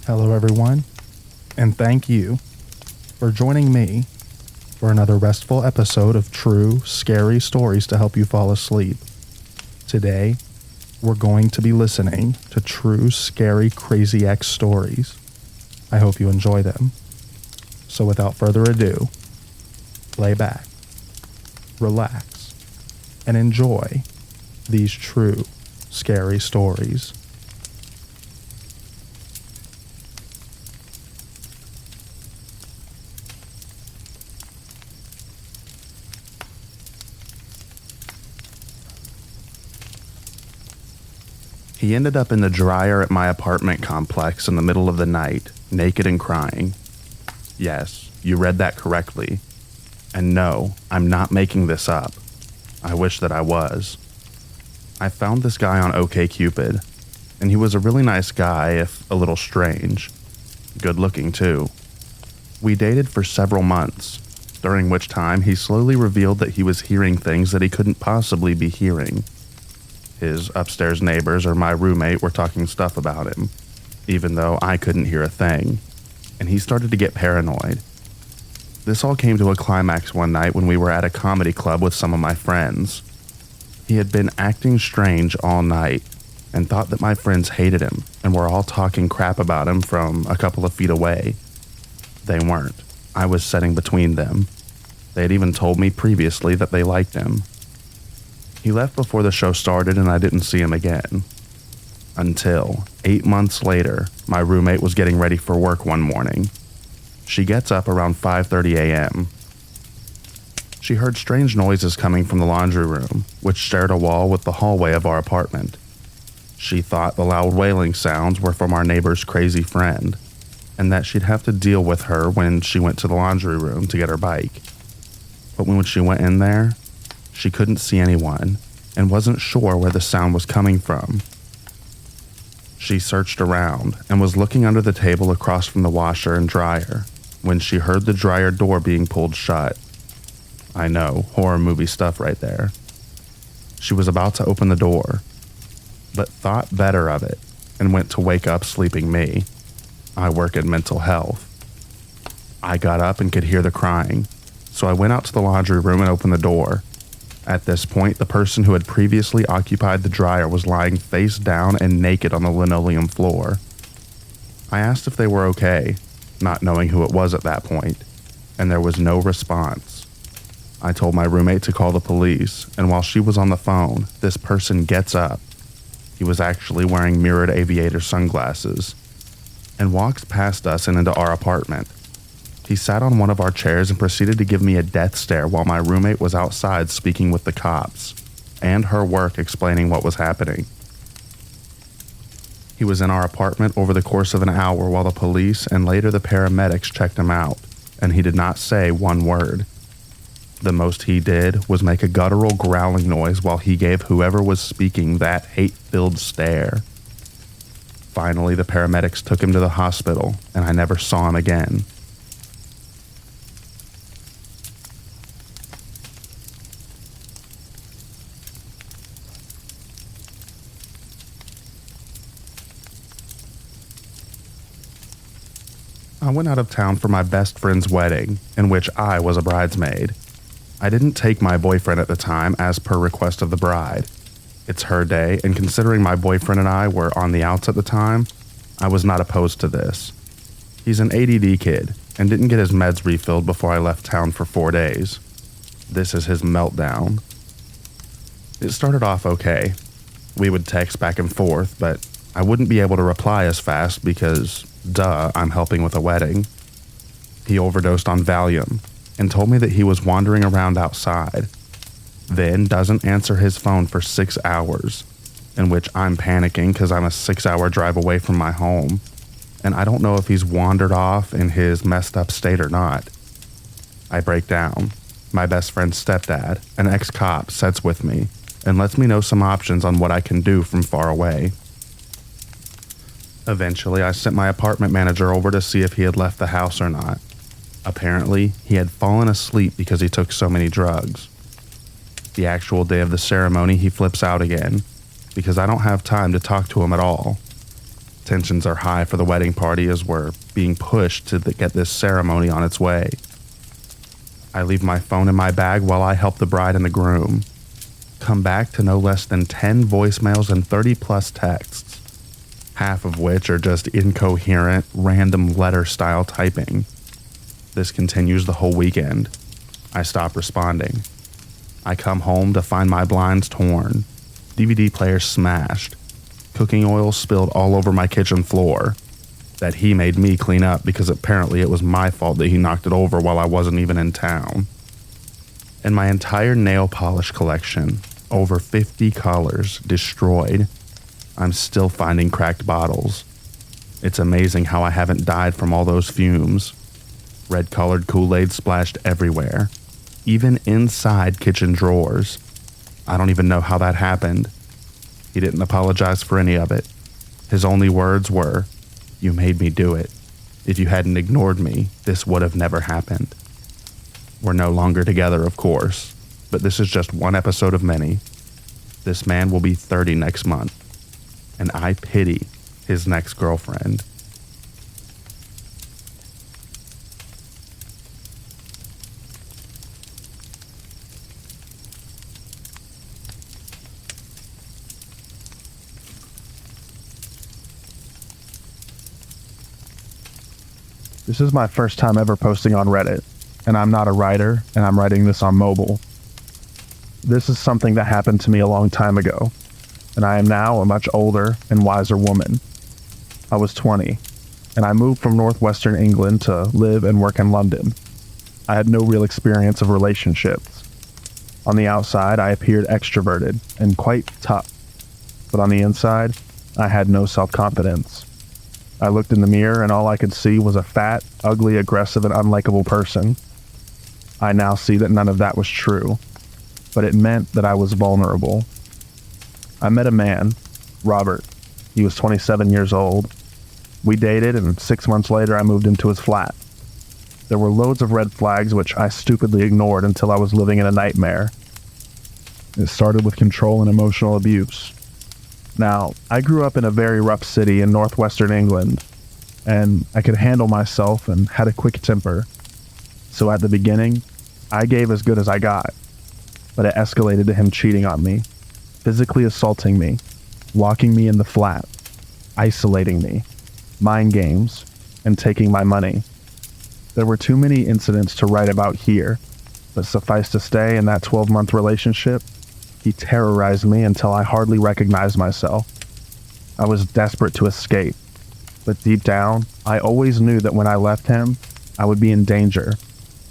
Hello everyone, and thank you for joining me for another restful episode of true, scary stories to help you fall asleep. Today, we're going to be listening to true, scary, crazy X stories. I hope you enjoy them. So without further ado, lay back, relax, and enjoy these true, scary stories. He ended up in the dryer at my apartment complex in the middle of the night, naked and crying. Yes, you read that correctly. And no, I'm not making this up. I wish that I was. I found this guy on OkCupid, and he was a really nice guy, if a little strange. Good looking, too. We dated for several months, during which time he slowly revealed that he was hearing things that he couldn't possibly be hearing. His upstairs neighbors or my roommate were talking stuff about him, even though I couldn't hear a thing, and he started to get paranoid. This all came to a climax one night when we were at a comedy club with some of my friends. He had been acting strange all night and thought that my friends hated him and were all talking crap about him from a couple of feet away. They weren't. I was sitting between them. They had even told me previously that they liked him. He left before the show started and I didn't see him again. Until 8 months later, my roommate was getting ready for work one morning. She gets up around 5:30 a.m. She heard strange noises coming from the laundry room, which shared a wall with the hallway of our apartment. She thought the loud wailing sounds were from our neighbor's crazy friend, and that she'd have to deal with her when she went to the laundry room to get her bike. But when she went in there, she couldn't see anyone and wasn't sure where the sound was coming from. She searched around and was looking under the table across from the washer and dryer when she heard the dryer door being pulled shut. I know, horror movie stuff right there. She was about to open the door, but thought better of it and went to wake up sleeping me. I work in mental health. I got up and could hear the crying, so I went out to the laundry room and opened the door. At this point, the person who had previously occupied the dryer was lying face down and naked on the linoleum floor. I asked if they were okay, not knowing who it was at that point, and there was no response. I told my roommate to call the police, and while she was on the phone, this person gets up. He was actually wearing mirrored aviator sunglasses, and walks past us and into our apartment. He sat on one of our chairs and proceeded to give me a death stare while my roommate was outside speaking with the cops, and her work explaining what was happening. He was in our apartment over the course of an hour while the police and later the paramedics checked him out, and he did not say one word. The most he did was make a guttural growling noise while he gave whoever was speaking that hate-filled stare. Finally, the paramedics took him to the hospital, and I never saw him again. I went out of town for my best friend's wedding, in which I was a bridesmaid. I didn't take my boyfriend at the time as per request of the bride. It's her day, and considering my boyfriend and I were on the outs at the time, I was not opposed to this. He's an ADD kid, and didn't get his meds refilled before I left town for 4 days. This is his meltdown. It started off okay. We would text back and forth, but I wouldn't be able to reply as fast because, duh, I'm helping with a wedding. He overdosed on Valium and told me that he was wandering around outside, then doesn't answer his phone for 6 hours, in which I'm panicking because I'm a 6-hour drive away from my home, and I don't know if he's wandered off in his messed up state or not. I break down. My best friend's stepdad, an ex-cop, sits with me and lets me know some options on what I can do from far away. Eventually, I sent my apartment manager over to see if he had left the house or not. Apparently, he had fallen asleep because he took so many drugs. The actual day of the ceremony, he flips out again, because I don't have time to talk to him at all. Tensions are high for the wedding party as we're being pushed to get this ceremony on its way. I leave my phone in my bag while I help the bride and the groom. Come back to no less than 10 voicemails and 30 plus texts, half of which are just incoherent, random letter-style typing. This continues the whole weekend. I stop responding. I come home to find my blinds torn, DVD player smashed, cooking oil spilled all over my kitchen floor that he made me clean up because apparently it was my fault that he knocked it over while I wasn't even in town. And my entire nail polish collection, over 50 colors, destroyed. I'm still finding cracked bottles. It's amazing how I haven't died from all those fumes. Red-colored Kool-Aid splashed everywhere, even inside kitchen drawers. I don't even know how that happened. He didn't apologize for any of it. His only words were, "You made me do it. If you hadn't ignored me, this would have never happened." We're no longer together, of course, but this is just one episode of many. This man will be 30 next month, and I pity his next girlfriend. This is my first time ever posting on Reddit, and I'm not a writer, and I'm writing this on mobile. This is something that happened to me a long time ago, and I am now a much older and wiser woman. I was 20, and I moved from northwestern England to live and work in London. I had no real experience of relationships. On the outside, I appeared extroverted and quite tough, but on the inside, I had no self-confidence. I looked in the mirror and all I could see was a fat, ugly, aggressive, and unlikable person. I now see that none of that was true, but it meant that I was vulnerable. I met a man, Robert. He was 27 years old. We dated, and 6 months later I moved into his flat. There were loads of red flags which I stupidly ignored until I was living in a nightmare. It started with control and emotional abuse. Now, I grew up in a very rough city in northwestern England, and I could handle myself and had a quick temper. So at the beginning, I gave as good as I got, but it escalated to him cheating on me, physically assaulting me, locking me in the flat, isolating me, mind games, and taking my money. There were too many incidents to write about here, but suffice to say, in that 12-month relationship, he terrorized me until I hardly recognized myself. I was desperate to escape, but deep down, I always knew that when I left him, I would be in danger,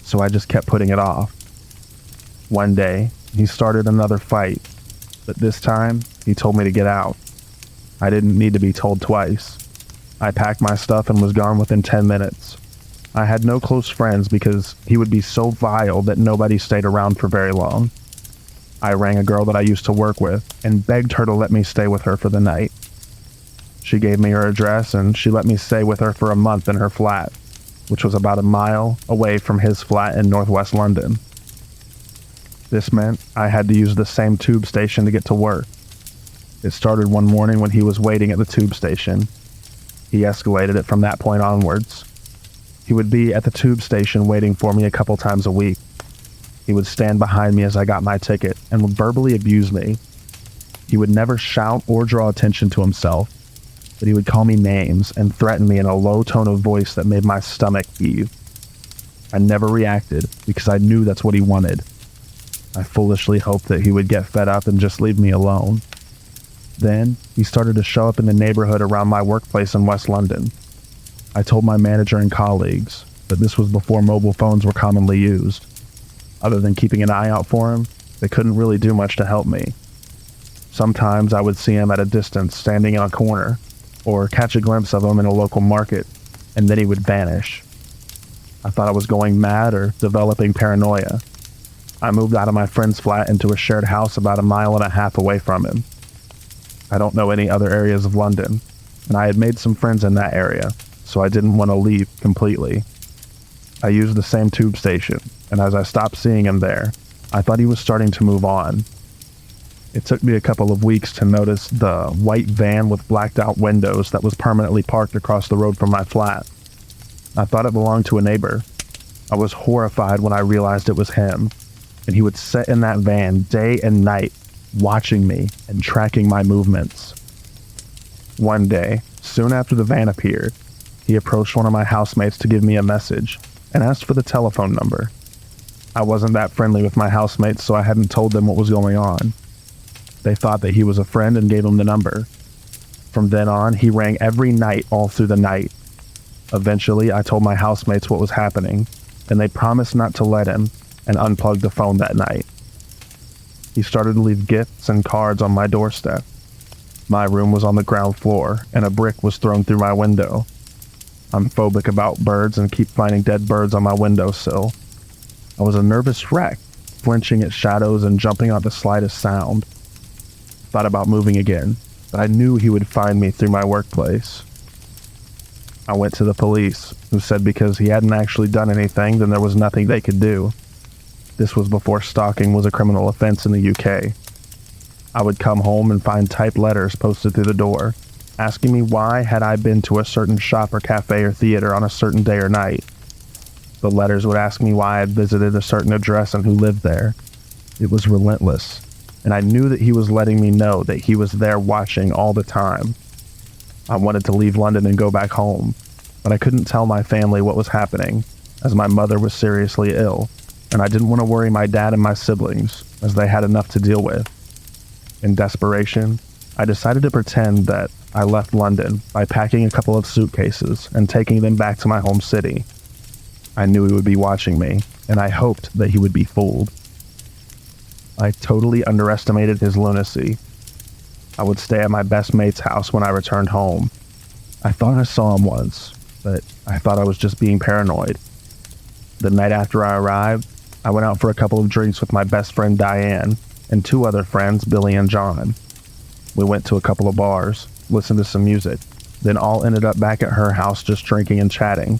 so I just kept putting it off. One day, he started another fight, but this time, he told me to get out. I didn't need to be told twice. I packed my stuff and was gone within 10 minutes. I had no close friends because he would be so vile that nobody stayed around for very long. I rang a girl that I used to work with and begged her to let me stay with her for the night. She gave me her address and she let me stay with her for a month in her flat, which was about a mile away from his flat in northwest London. This meant I had to use the same tube station to get to work. It started one morning when he was waiting at the tube station. He escalated it from that point onwards. He would be at the tube station waiting for me a couple times a week. He would stand behind me as I got my ticket and would verbally abuse me. He would never shout or draw attention to himself, but he would call me names and threaten me in a low tone of voice that made my stomach heave. I never reacted because I knew that's what he wanted. I foolishly hoped that he would get fed up and just leave me alone. Then, he started to show up in the neighborhood around my workplace in West London. I told my manager and colleagues, but this was before mobile phones were commonly used. Other than keeping an eye out for him, they couldn't really do much to help me. Sometimes I would see him at a distance standing in a corner, or catch a glimpse of him in a local market, and then he would vanish. I thought I was going mad or developing paranoia. I moved out of my friend's flat into a shared house about 1.5 miles away from him. I don't know any other areas of London, and I had made some friends in that area, so I didn't want to leave completely. I used the same tube station, and as I stopped seeing him there, I thought he was starting to move on. It took me a couple of weeks to notice the white van with blacked out windows that was permanently parked across the road from my flat. I thought it belonged to a neighbor. I was horrified when I realized it was him, and he would sit in that van day and night, watching me and tracking my movements. One day, soon after the van appeared, he approached one of my housemates to give me a message and asked for the telephone number. I wasn't that friendly with my housemates, so I hadn't told them what was going on. They thought that he was a friend and gave him the number. From then on, he rang every night all through the night. Eventually, I told my housemates what was happening, and they promised not to let him, and unplugged the phone that night. He started to leave gifts and cards on my doorstep. My room was on the ground floor, and a brick was thrown through my window. I'm phobic about birds and keep finding dead birds on my windowsill. I was a nervous wreck, flinching at shadows and jumping on the slightest sound. Thought about moving again, but I knew he would find me through my workplace. I went to the police, who said because he hadn't actually done anything, then there was nothing they could do. This was before stalking was a criminal offense in the UK. I would come home and find typed letters posted through the door, asking me why had I been to a certain shop or cafe or theater on a certain day or night. The letters would ask me why I had visited a certain address and who lived there. It was relentless, and I knew that he was letting me know that he was there watching all the time. I wanted to leave London and go back home, but I couldn't tell my family what was happening, as my mother was seriously ill, and I didn't want to worry my dad and my siblings, as they had enough to deal with. In desperation, I decided to pretend that I left London by packing a couple of suitcases and taking them back to my home city. I knew he would be watching me, and I hoped that he would be fooled. I totally underestimated his lunacy. I would stay at my best mate's house when I returned home. I thought I saw him once, but I thought I was just being paranoid. The night after I arrived, I went out for a couple of drinks with my best friend Diane and two other friends, Billy and John. We went to a couple of bars, listened to some music, then all ended up back at her house just drinking and chatting.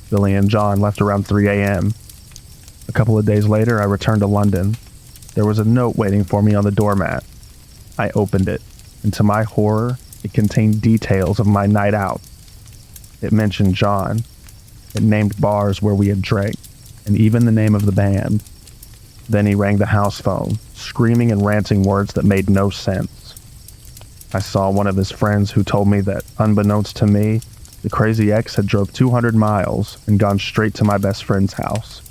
Billy and John left around 3 a.m. A couple of days later, I returned to London. There was a note waiting for me on the doormat. I opened it, and to my horror, it contained details of my night out. It mentioned John. It named bars where we had drank, and even the name of the band. Then he rang the house phone, screaming and ranting words that made no sense. I saw one of his friends who told me that, unbeknownst to me, the crazy ex had drove 200 miles and gone straight to my best friend's house.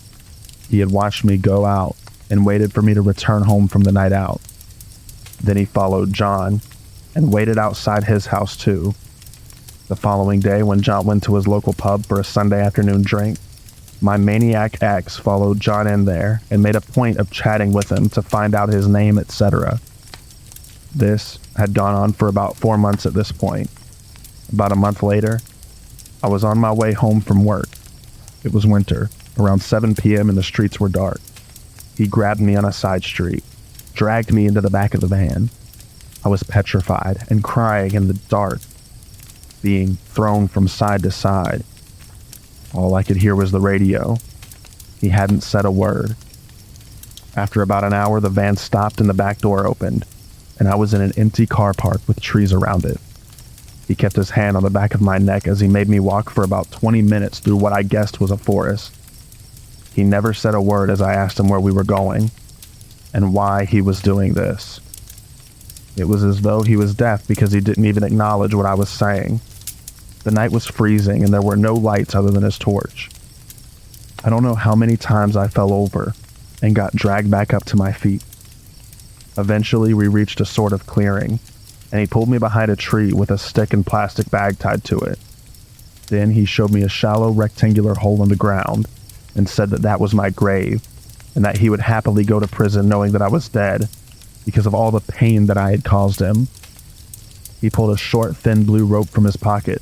He had watched me go out and waited for me to return home from the night out. Then he followed John and waited outside his house too. The following day, when John went to his local pub for a Sunday afternoon drink, my maniac ex followed John in there and made a point of chatting with him to find out his name, etc. This had gone on for about 4 months at this point. About a month later, I was on my way home from work. It was winter, around 7 p.m. and the streets were dark. He grabbed me on a side street, dragged me into the back of the van. I was petrified and crying in the dark, being thrown from side to side. All I could hear was the radio. He hadn't said a word. After about an hour, the van stopped and the back door opened, and I was in an empty car park with trees around it. He kept his hand on the back of my neck as he made me walk for about 20 minutes through what I guessed was a forest. He never said a word as I asked him where we were going, and why he was doing this. It was as though he was deaf because he didn't even acknowledge what I was saying. The night was freezing and there were no lights other than his torch. I don't know how many times I fell over and got dragged back up to my feet. Eventually, we reached a sort of clearing, and he pulled me behind a tree with a stick and plastic bag tied to it. Then he showed me a shallow rectangular hole in the ground and said that that was my grave, and that he would happily go to prison knowing that I was dead because of all the pain that I had caused him. He pulled a short, thin blue rope from his pocket,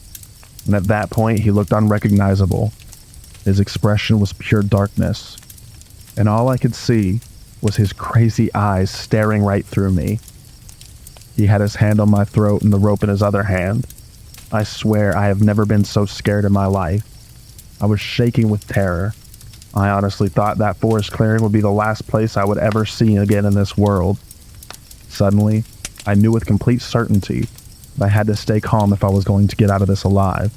and at that point he looked unrecognizable. His expression was pure darkness, and all I could see was his crazy eyes staring right through me. He had his hand on my throat and the rope in his other hand. I swear I have never been so scared in my life. I was shaking with terror. I honestly thought that forest clearing would be the last place I would ever see again in this world. Suddenly, I knew with complete certainty that I had to stay calm if I was going to get out of this alive.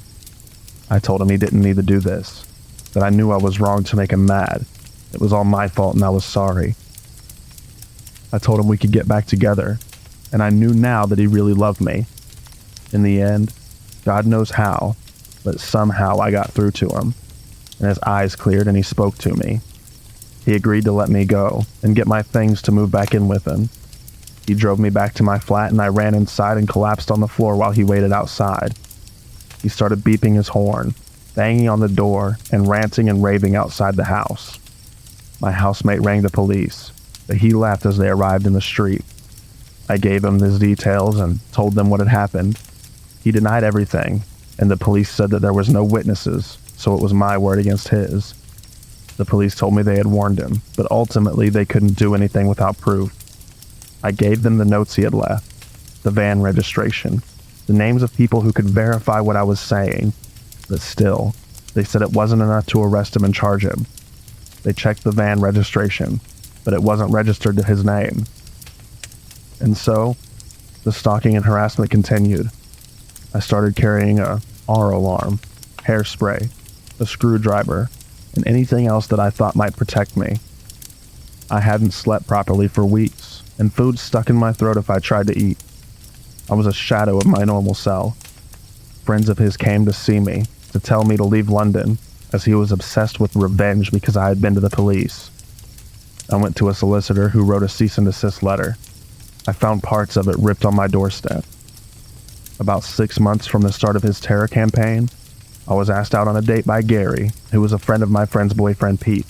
I told him he didn't need to do this, that I knew I was wrong to make him mad. It was all my fault and I was sorry. I told him we could get back together, and I knew now that he really loved me. In the end, God knows how, but somehow I got through to him, and his eyes cleared and he spoke to me. He agreed to let me go and get my things to move back in with him. He drove me back to my flat and I ran inside and collapsed on the floor while he waited outside. He started beeping his horn, banging on the door, and ranting and raving outside the house. My housemate rang the police, but he left as they arrived in the street. I gave him his details and told them what had happened. He denied everything, and the police said that there was no witnesses, so it was my word against his. The police told me they had warned him, but ultimately they couldn't do anything without proof. I gave them the notes he had left, the van registration, the names of people who could verify what I was saying, but still, they said it wasn't enough to arrest him and charge him. They checked the van registration, but it wasn't registered to his name. And so, the stalking and harassment continued. I started carrying a R alarm, hairspray, a screwdriver, and anything else that I thought might protect me. I hadn't slept properly for weeks, and food stuck in my throat if I tried to eat. I was a shadow of my normal self. Friends of his came to see me, to tell me to leave London, as he was obsessed with revenge because I had been to the police. I went to a solicitor who wrote a cease and desist letter. I found parts of it ripped on my doorstep. About 6 months from the start of his terror campaign, I was asked out on a date by Gary, who was a friend of my friend's boyfriend Pete.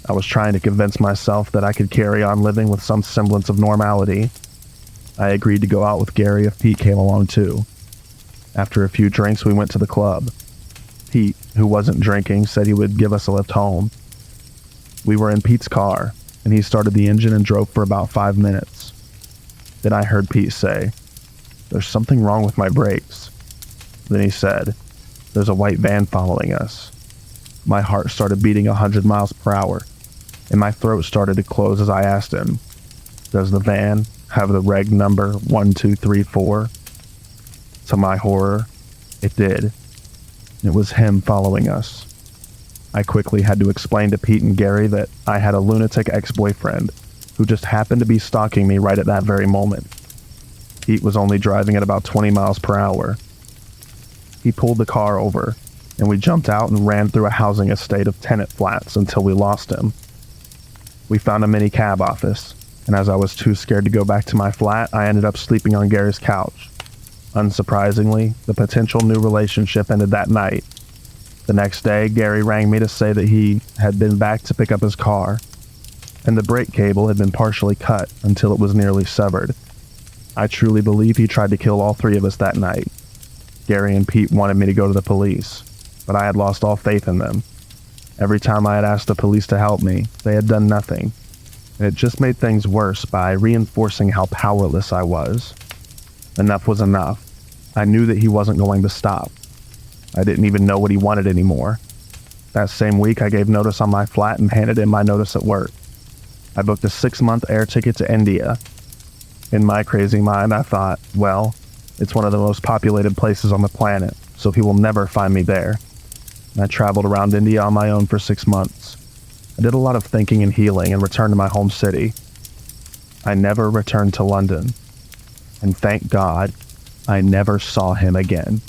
I was trying to convince myself that I could carry on living with some semblance of normality. I agreed to go out with Gary if Pete came along too. After a few drinks, we went to the club. Pete, who wasn't drinking, said he would give us a lift home. We were in Pete's car, and he started the engine and drove for about 5 minutes. Then I heard Pete say, "There's something wrong with my brakes." Then he said, "There's a white van following us." My heart started beating 100 miles per hour, and my throat started to close as I asked him, "Does the van have the reg number 1234? To my horror, it did. It was him following us. I quickly had to explain to Pete and Gary that I had a lunatic ex-boyfriend who just happened to be stalking me right at that very moment. Pete was only driving at about 20 miles per hour. He pulled the car over, and we jumped out and ran through a housing estate of tenant flats until we lost him. We found a mini cab office, and as I was too scared to go back to my flat, I ended up sleeping on Gary's couch. Unsurprisingly, the potential new relationship ended that night. The next day, Gary rang me to say that he had been back to pick up his car, and the brake cable had been partially cut until it was nearly severed. I truly believe he tried to kill all 3 of us that night. Gary and Pete wanted me to go to the police, but I had lost all faith in them. Every time I had asked the police to help me, they had done nothing, and it just made things worse by reinforcing how powerless I was. Enough was enough. I knew that he wasn't going to stop. I didn't even know what he wanted anymore. That same week, I gave notice on my flat and handed in my notice at work. I booked a 6-month air ticket to India. In my crazy mind, I thought, well, it's one of the most populated places on the planet, so he will never find me there. I traveled around India on my own for 6 months. I did a lot of thinking and healing and returned to my home city. I never returned to London. And thank God, I never saw him again.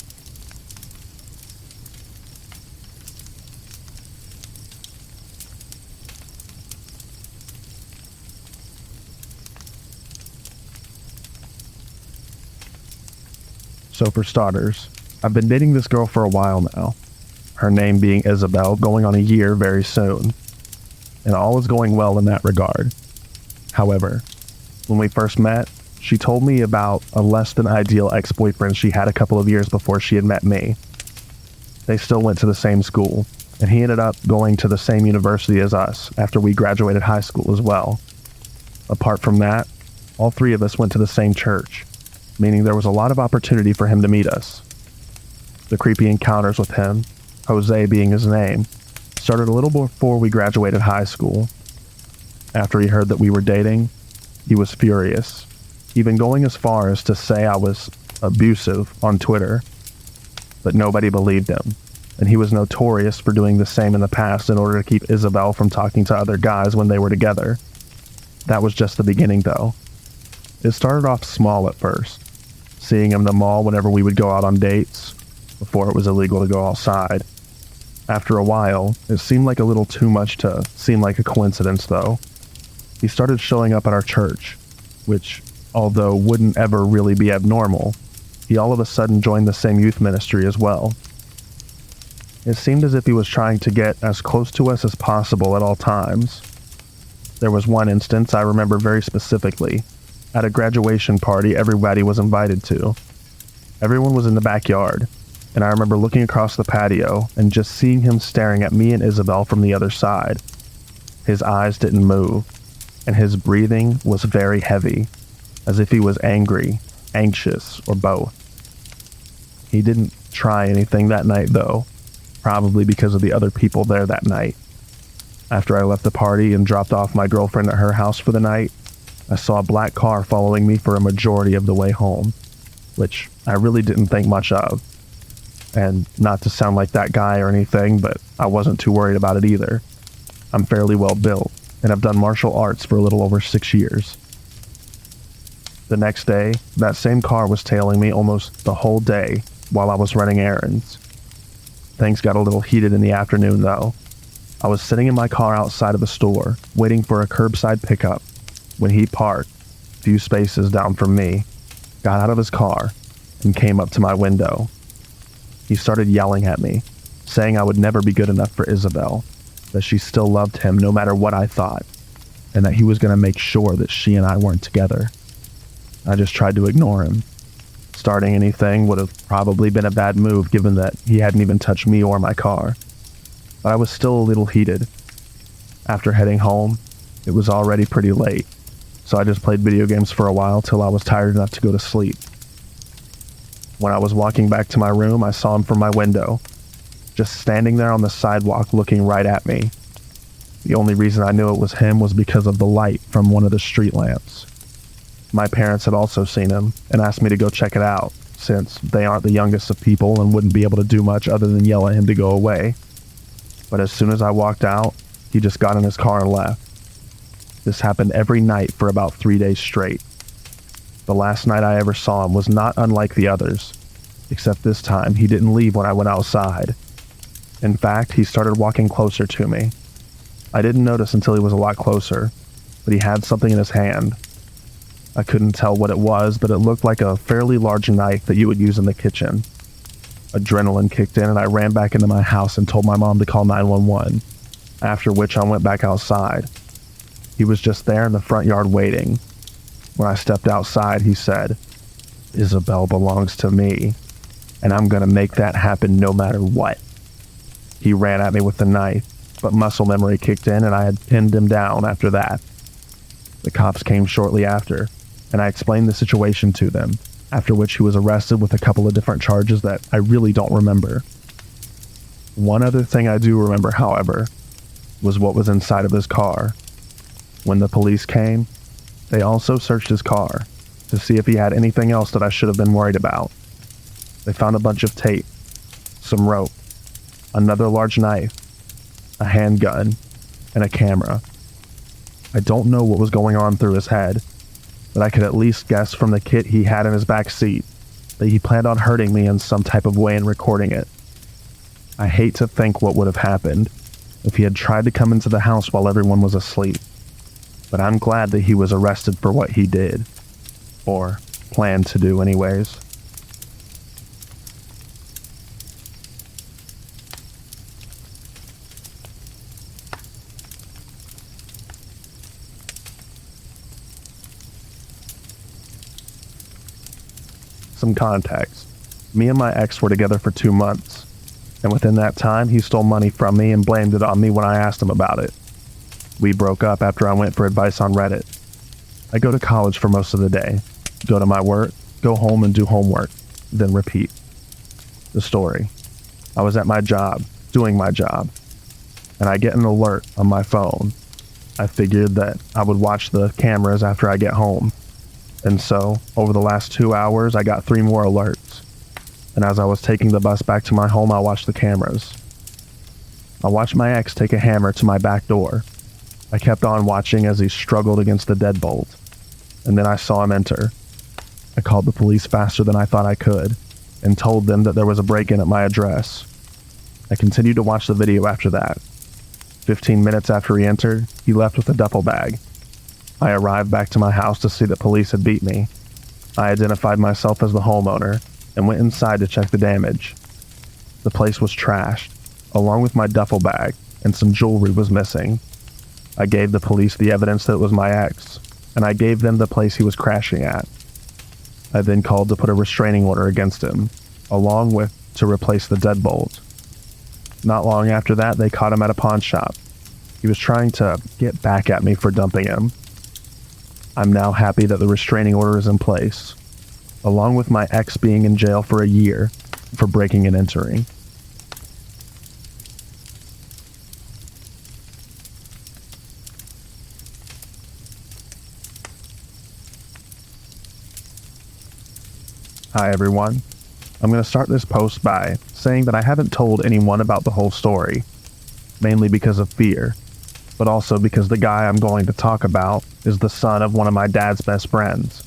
So for starters, I've been dating this girl for a while now. Her name being Isabel, going on a year very soon. And all is going well in that regard. However, when we first met, she told me about a less than ideal ex-boyfriend she had a couple of years before she had met me. They still went to the same school, and he ended up going to the same university as us after we graduated high school as well. Apart from that, all 3 of us went to the same church, meaning there was a lot of opportunity for him to meet us. The creepy encounters with him, Jose being his name, started a little before we graduated high school. After he heard that we were dating, he was furious. even going as far as to say I was abusive on Twitter. But nobody believed him, and he was notorious for doing the same in the past in order to keep Isabel from talking to other guys when they were together. That was just the beginning, though. It started off small at first, seeing him in the mall whenever we would go out on dates, before it was illegal to go outside. After a while, it seemed like a little too much to seem like a coincidence, though. He started showing up at our church, which, although wouldn't ever really be abnormal, he all of a sudden joined the same youth ministry as well. It seemed as if he was trying to get as close to us as possible at all times. There was one instance I remember very specifically. At a graduation party everybody was invited to. Everyone was in the backyard, and I remember looking across the patio and just seeing him staring at me and Isabel from the other side. His eyes didn't move, and his breathing was very heavy, as if he was angry, anxious, or both. He didn't try anything that night, though, probably because of the other people there that night. After I left the party and dropped off my girlfriend at her house for the night, I saw a black car following me for a majority of the way home, which I really didn't think much of. And not to sound like that guy or anything, but I wasn't too worried about it either. I'm fairly well built, and I've done martial arts for a little over 6 years. The next day, that same car was tailing me almost the whole day while I was running errands. Things got a little heated in the afternoon, though. I was sitting in my car outside of the store, waiting for a curbside pickup, when he parked, a few spaces down from me, got out of his car, and came up to my window. He started yelling at me, saying I would never be good enough for Isabel, that she still loved him no matter what I thought, and that he was going to make sure that she and I weren't together. I just tried to ignore him. Starting anything would have probably been a bad move given that he hadn't even touched me or my car. But I was still a little heated. After heading home, it was already pretty late, so I just played video games for a while till I was tired enough to go to sleep. When I was walking back to my room, I saw him from my window, just standing there on the sidewalk looking right at me. The only reason I knew it was him was because of the light from one of the street lamps. My parents had also seen him and asked me to go check it out, since they aren't the youngest of people and wouldn't be able to do much other than yell at him to go away. But as soon as I walked out, he just got in his car and left. This happened every night for about 3 days straight. The last night I ever saw him was not unlike the others, except this time he didn't leave when I went outside. In fact, he started walking closer to me. I didn't notice until he was a lot closer, but he had something in his hand. I couldn't tell what it was, but it looked like a fairly large knife that you would use in the kitchen. Adrenaline kicked in and I ran back into my house and told my mom to call 911, after which I went back outside. He was just there in the front yard waiting. When I stepped outside, he said, "Isabel belongs to me, and I'm gonna make that happen no matter what." He ran at me with the knife, but muscle memory kicked in and I had pinned him down after that. The cops came shortly after, and I explained the situation to them, after which he was arrested with a couple of different charges that I really don't remember. One other thing I do remember, however, was what was inside of his car. When the police came, they also searched his car to see if he had anything else that I should have been worried about. They found a bunch of tape, some rope, another large knife, a handgun, and a camera. I don't know what was going on through his head, but I could at least guess from the kit he had in his back seat that he planned on hurting me in some type of way and recording it. I hate to think what would have happened if he had tried to come into the house while everyone was asleep, but I'm glad that he was arrested for what he did, or planned to do anyways. Some context. Me and my ex were together for 2 months, and within that time he stole money from me and blamed it on me when I asked him about it. We broke up after I went for advice on Reddit. I go to college for most of the day, go to my work, go home and do homework, then repeat. The story. I was at my job, doing my job, and I get an alert on my phone. I figured that I would watch the cameras after I get home. And so, over the last 2 hours, I got 3 more alerts. And as I was taking the bus back to my home, I watched the cameras. I watched my ex take a hammer to my back door. I kept on watching as he struggled against the deadbolt. And then I saw him enter. I called the police faster than I thought I could, and told them that there was a break-in at my address. I continued to watch the video after that. 15 minutes after he entered, he left with a duffel bag. I arrived back to my house to see that police had beat me. I identified myself as the homeowner and went inside to check the damage. The place was trashed, along with my duffel bag, and some jewelry was missing. I gave the police the evidence that it was my ex, and I gave them the place he was crashing at. I then called to put a restraining order against him, along with to replace the deadbolt. Not long after that, they caught him at a pawn shop. He was trying to get back at me for dumping him. I'm now happy that the restraining order is in place, along with my ex being in jail for a year for breaking and entering. Hi everyone. I'm going to start this post by saying that I haven't told anyone about the whole story, mainly because of fear, but also because the guy I'm going to talk about is the son of one of my dad's best friends,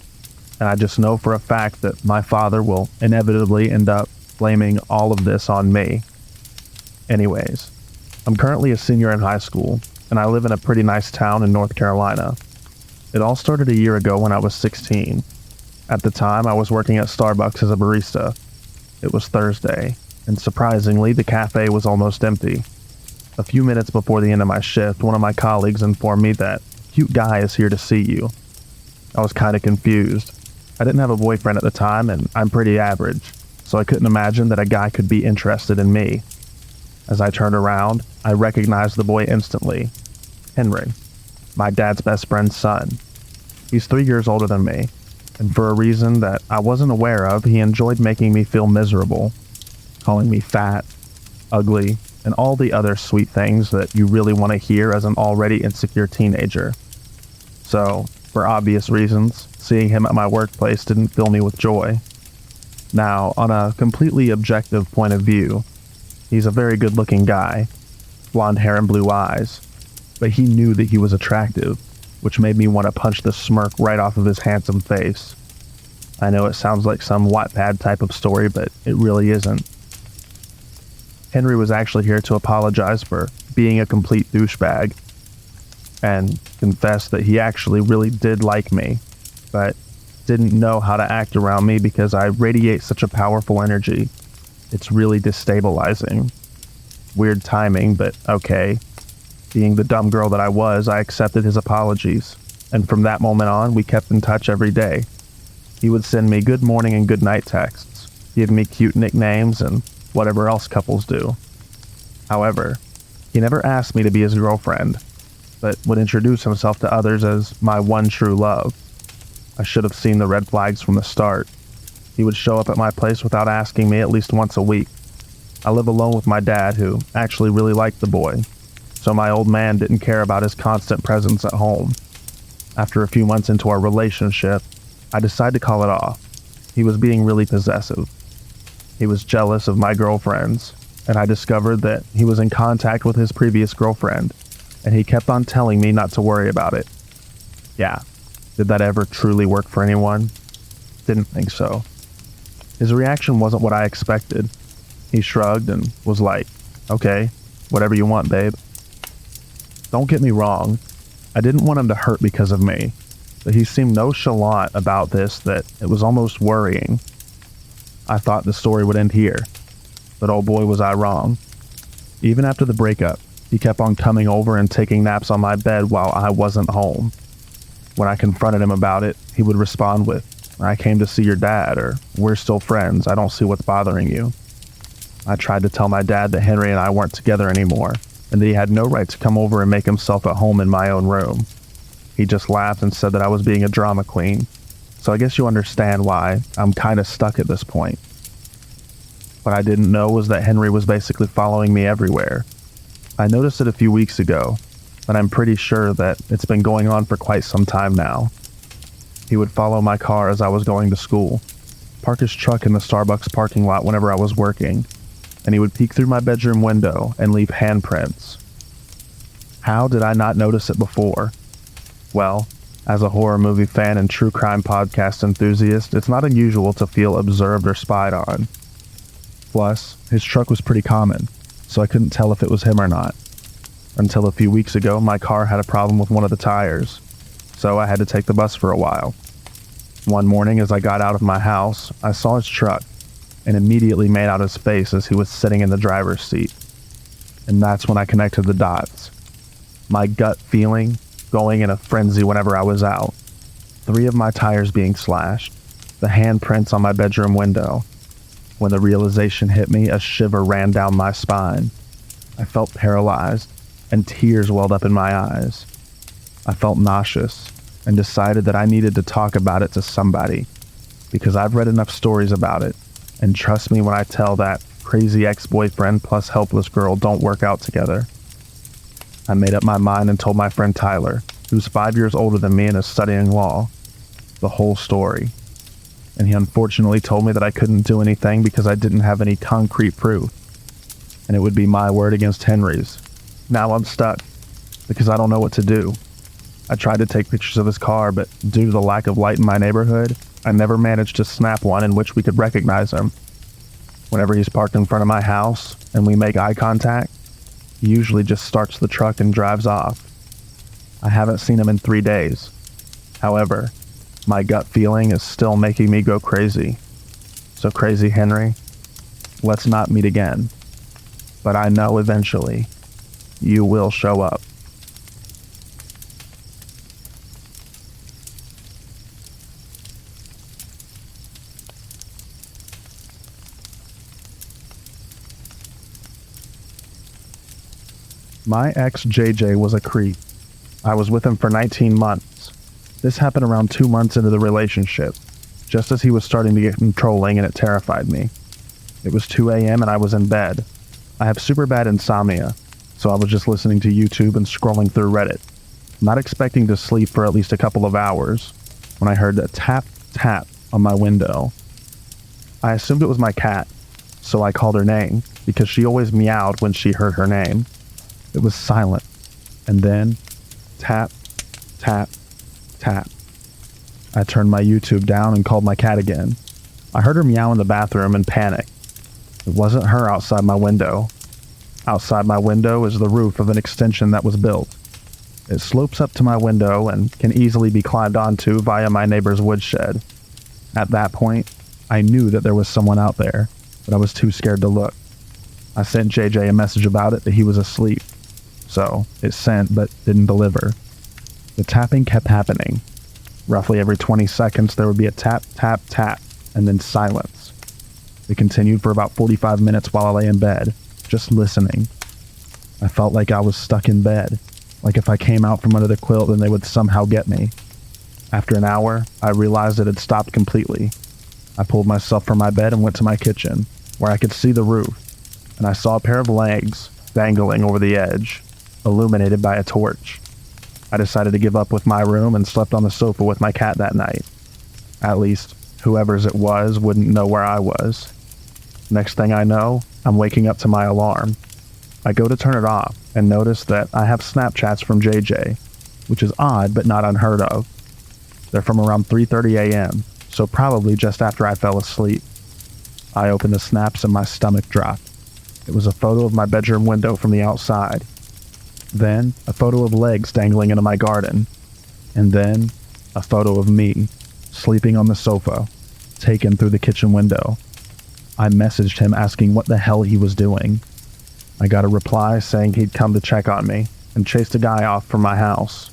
and I just know for a fact that my father will inevitably end up blaming all of this on me. Anyways, I'm currently a senior in high school, and I live in a pretty nice town in North Carolina. It all started a year ago when I was 16. At the time, I was working at Starbucks as a barista. It was Thursday, and surprisingly, the cafe was almost empty. A few minutes before the end of my shift, one of my colleagues informed me that cute guy is here to see you. I was kind of confused. I didn't have a boyfriend at the time, and I'm pretty average, so I couldn't imagine that a guy could be interested in me. As I turned around, I recognized the boy instantly. Henry, my dad's best friend's son. He's 3 years older than me, and for a reason that I wasn't aware of, he enjoyed making me feel miserable, calling me fat, ugly, and all the other sweet things that you really want to hear as an already insecure teenager. So, for obvious reasons, seeing him at my workplace didn't fill me with joy. Now, on a completely objective point of view, he's a very good-looking guy, blonde hair and blue eyes, but he knew that he was attractive, which made me want to punch the smirk right off of his handsome face. I know it sounds like some Wattpad type of story, but it really isn't. Henry was actually here to apologize for being a complete douchebag, and confess that he actually really did like me, but didn't know how to act around me because I radiate such a powerful energy. It's really destabilizing. Weird timing, but okay. Being the dumb girl that I was, I accepted his apologies, and from that moment on, we kept in touch every day. He would send me good morning and good night texts, give me cute nicknames, and whatever else couples do. However, he never asked me to be his girlfriend, but would introduce himself to others as my one true love. I should have seen the red flags from the start. He would show up at my place without asking me at least once a week. I live alone with my dad, who actually really liked the boy, so my old man didn't care about his constant presence at home. After a few months into our relationship, I decided to call it off. He was being really possessive. He was jealous of my girlfriends, and I discovered that he was in contact with his previous girlfriend, and he kept on telling me not to worry about it. Yeah, did that ever truly work for anyone? Didn't think so. His reaction wasn't what I expected. He shrugged and was like, "Okay, whatever you want, babe." Don't get me wrong, I didn't want him to hurt because of me, but he seemed nonchalant about this that it was almost worrying. I thought the story would end here, but oh boy was I wrong. Even after the breakup, he kept on coming over and taking naps on my bed while I wasn't home. When I confronted him about it, he would respond with, "I came to see your dad," or "We're still friends, I don't see what's bothering you." I tried to tell my dad that Henry and I weren't together anymore, and that he had no right to come over and make himself at home in my own room. He just laughed and said that I was being a drama queen, so I guess you understand why I'm kinda stuck at this point. What I didn't know was that Henry was basically following me everywhere. I noticed it a few weeks ago, but I'm pretty sure that it's been going on for quite some time now. He would follow my car as I was going to school, park his truck in the Starbucks parking lot whenever I was working, and he would peek through my bedroom window and leave handprints. How did I not notice it before? Well, as a horror movie fan and true crime podcast enthusiast, it's not unusual to feel observed or spied on. Plus, his truck was pretty common, so I couldn't tell if it was him or not. Until a few weeks ago, my car had a problem with one of the tires, so I had to take the bus for a while. One morning as I got out of my house, I saw his truck and immediately made out his face as he was sitting in the driver's seat. And that's when I connected the dots. My gut feeling going in a frenzy whenever I was out. 3 of my tires being slashed, the handprints on my bedroom window. When the realization hit me, a shiver ran down my spine. I felt paralyzed, and tears welled up in my eyes. I felt nauseous, and decided that I needed to talk about it to somebody, because I've read enough stories about it, and trust me when I tell that crazy ex-boyfriend plus helpless girl don't work out together. I made up my mind and told my friend Tyler, who's 5 years older than me and is studying law, the whole story. And he unfortunately told me that I couldn't do anything because I didn't have any concrete proof, and it would be my word against Henry's. Now I'm stuck, because I don't know what to do. I tried to take pictures of his car, but due to the lack of light in my neighborhood, I never managed to snap one in which we could recognize him. Whenever he's parked in front of my house and we make eye contact, he usually just starts the truck and drives off. I haven't seen him in 3 days. However, my gut feeling is still making me go crazy. So crazy, Henry, let's not meet again. But I know eventually you will show up. My ex JJ was a creep. I was with him for 19 months. This happened around 2 months into the relationship, just as he was starting to get controlling, and it terrified me. It was 2 a.m. and I was in bed. I have super bad insomnia, so I was just listening to YouTube and scrolling through Reddit, not expecting to sleep for at least a couple of hours, when I heard a tap, tap on my window. I assumed it was my cat, so I called her name, because she always meowed when she heard her name. It was silent, and then tap, tap, tap. I turned my YouTube down and called my cat again. I heard her meow in the bathroom and panicked. It wasn't her outside my window. Outside my window is the roof of an extension that was built. It slopes up to my window and can easily be climbed onto via my neighbor's woodshed. At that point, I knew that there was someone out there, but I was too scared to look. I sent JJ a message about it that he was asleep. So, it sent but didn't deliver. The tapping kept happening. Roughly every 20 seconds there would be a tap, tap, tap, and then silence. It continued for about 45 minutes while I lay in bed, just listening. I felt like I was stuck in bed, like if I came out from under the quilt then they would somehow get me. After an hour, I realized it had stopped completely. I pulled myself from my bed and went to my kitchen, where I could see the roof, and I saw a pair of legs dangling over the edge, illuminated by a torch. I decided to give up with my room and slept on the sofa with my cat that night. At least, whoever's it was wouldn't know where I was. Next thing I know, I'm waking up to my alarm. I go to turn it off and notice that I have Snapchats from JJ, which is odd but not unheard of. They're from around 3:30 a.m., so probably just after I fell asleep. I opened the snaps and my stomach dropped. It was a photo of my bedroom window from the outside. Then, a photo of legs dangling into my garden. And then, a photo of me, sleeping on the sofa, taken through the kitchen window. I messaged him asking what the hell he was doing. I got a reply saying he'd come to check on me, and chased a guy off from my house.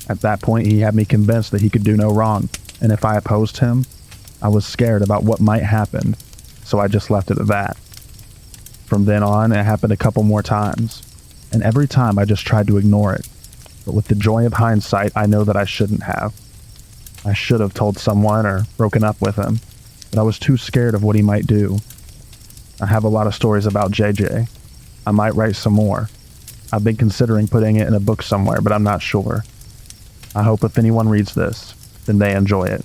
At that point, he had me convinced that he could do no wrong, and if I opposed him, I was scared about what might happen, so I just left it at that. From then on, it happened a couple more times, and every time I just tried to ignore it. But with the joy of hindsight, I know that I shouldn't have. I should have told someone or broken up with him, but I was too scared of what he might do. I have a lot of stories about JJ. I might write some more. I've been considering putting it in a book somewhere, but I'm not sure. I hope if anyone reads this, then they enjoy it.